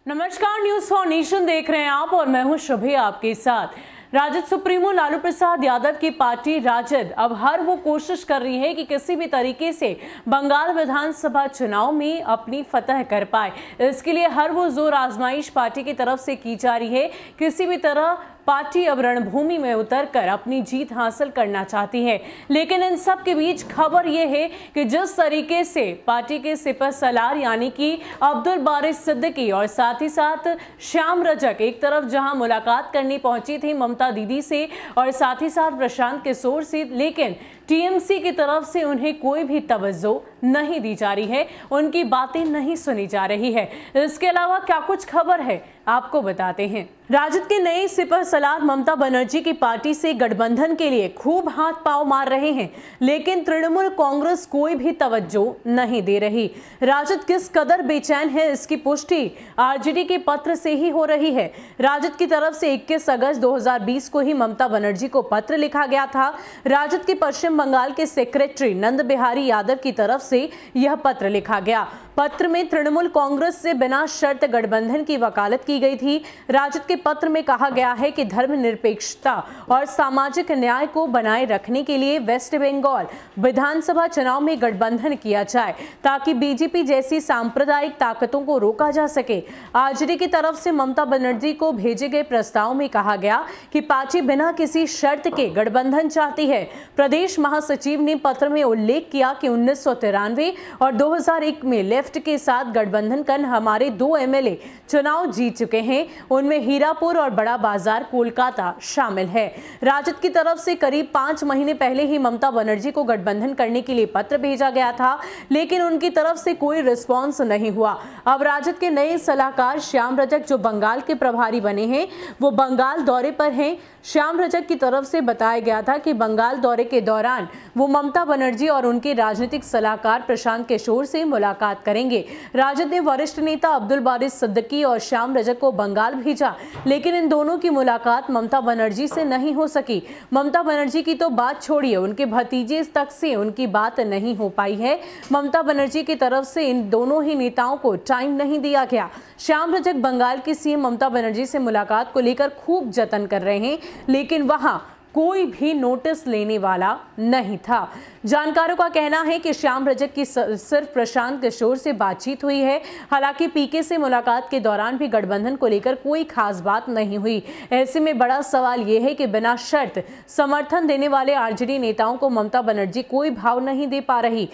नमस्कार, news for nation देख रहे हैं आप और मैं हूं शुभी आपके साथ। राजद सुप्रीमो लालू प्रसाद यादव की पार्टी राजद अब हर वो कोशिश कर रही है कि किसी भी तरीके से बंगाल विधानसभा चुनाव में अपनी फतह कर पाए। इसके लिए हर वो जोर आजमाइश पार्टी की तरफ से की जा रही है। किसी भी तरह पार्टी अब रणभूमि में उतरकर अपनी जीत हासिल करना चाहती है। लेकिन इन सब के बीच खबर यह है कि जिस तरीके से पार्टी के सिपहसालार यानी कि अब्दुल बारिश सिद्दीकी और साथ ही साथ श्याम रजक एक तरफ जहां मुलाकात करनी पहुंची थी ममता दीदी से और साथ ही साथ प्रशांत किशोर से, लेकिन टीएमसी की तरफ से उन्हें कोई भी तवज्जो नहीं दी जा रही है, उनकी बातें नहीं सुनी जा रही है। इसके अलावा क्या कुछ खबर है आपको बताते हैं। राजद के नए सिपहसालार ममता बनर्जी की पार्टी से गठबंधन के लिए खूब हाथ पांव मार रहे हैं, लेकिन तृणमूल कांग्रेस कोई भी तवज्जो नहीं दे रही। राजद किस कदर बेचैन है इसकी पुष्टि आरजेडी के पत्र से ही हो रही है। राजद की तरफ से 21 अगस्त 2020 को ही ममता बनर्जी को पत्र लिखा गया था। राजद के पश्चिम बंगाल के सेक्रेटरी नंद बिहारी यादव की तरफ से यह पत्र लिखा गया। पत्र में तृणमूल कांग्रेस से बिना शर्त गठबंधन की वकालत की गई थी। राजद के पत्र में कहा गया है कि धर्मनिरपेक्षता और सामाजिक न्याय को बनाए रखने के लिए वेस्ट बंगाल विधानसभा चुनाव में गठबंधन किया जाए ताकि बीजेपी जैसी सांप्रदायिक ताकतों को रोका जा सके। आरजेडी की तरफ से ममता बनर्जी को भेजे गए प्रस्ताव में कहा गया कि पार्टी बिना किसी शर्त के गठबंधन चाहती है। प्रदेश महासचिव ने पत्र में उल्लेख किया कि 1993 और 2001 में लेफ्ट के साथ गठबंधन कर हमारे 2 एमएलए चुनाव जीत चुके हैं, उनमें हीरापुर और बड़ा बाजार कोलकाता शामिल है। राजद की तरफ से करीब 5 महीने पहले ही ममता बनर्जी को गठबंधन करने के लिए पत्र भेजा गया था, लेकिन उनकी तरफ से कोई रिस्पांस नहीं हुआ। अब राजद के नए सलाहकार श्याम रजक जो बंगाल के प्रभारी बने हैं, वो बंगाल दौरे पर हैं। श्याम रजक की तरफ से बताया गया था कि बंगाल दौरे के दौरान वो ममता बनर्जी और उनके राजनीतिक सलाहकार प्रशांत किशोर से मुलाकात करेंगे। राजद ने वरिष्ठ नेता अब्दुल बारिश सिद्दीकी और श्याम रजक को बंगाल भेजा, लेकिन इन दोनों की मुलाकात ममता बनर्जी से नहीं हो सकी। ममता बनर्जी की तो बात छोड़िए, उनके भतीजे तक से उनकी बात नहीं हो पाई है। ममता बनर्जी की तरफ से इन दोनों ही नेताओं को टाइम नहीं दिया गया। श्याम रजक बंगाल की सीएम ममता बनर्जी से मुलाकात को लेकर खूब जतन कर रहे हैं, लेकिन वहां कोई भी नोटिस लेने वाला नहीं था। जानकारों का कहना है कि श्याम रजक की सिर्फ प्रशांत किशोर से बातचीत हुई है। हालांकि पीके से मुलाकात के दौरान भी गठबंधन को लेकर कोई खास बात नहीं हुई। ऐसे में बड़ा सवाल यह है कि बिना शर्त समर्थन देने वाले आरजेडी नेताओं को ममता बनर्जी कोई भाव नहीं दे पा रही।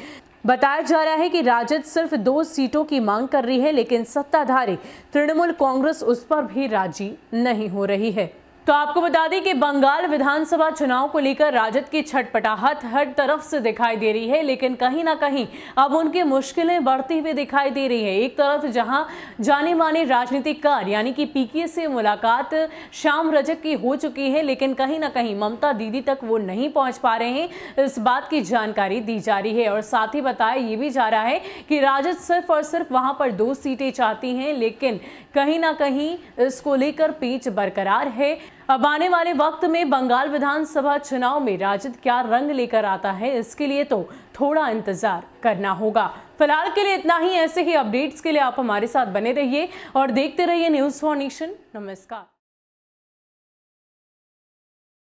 बताया जा रहा है कि राजद सिर्फ 2 सीटों की मांग कर रही है, लेकिन सत्ताधारी तृणमूल कांग्रेस उस पर भी राजी नहीं हो रही है। तो आपको बता दें कि बंगाल विधानसभा चुनाव को लेकर राजद की छटपटाहट हर तरफ से दिखाई दे रही है, लेकिन कहीं ना कहीं अब उनकी मुश्किलें बढ़ती हुई दिखाई दे रही है। एक तरफ जहां जाने माने राजनीतिककार यानी कि पीके से मुलाकात श्याम रजक की हो चुकी है, लेकिन कहीं ना कहीं ममता दीदी तक वो नहीं पहुंच पा रहे हैं, इस बात की जानकारी दी जा रही है। और साथ ही बताया ये भी जा रहा है कि राजद सिर्फ और सिर्फ वहां पर 2 सीटें चाहती हैं, लेकिन कहीं ना कहीं इसको लेकर पेच बरकरार है। अब आने वाले वक्त में बंगाल विधानसभा चुनाव में राजद क्या रंग लेकर आता है, इसके लिए तो थोड़ा इंतजार करना होगा। फिलहाल के लिए इतना ही। ऐसे ही अपडेट्स के लिए आप हमारे साथ बने रहिए और देखते रहिए न्यूज फॉर नेशन। नमस्कार।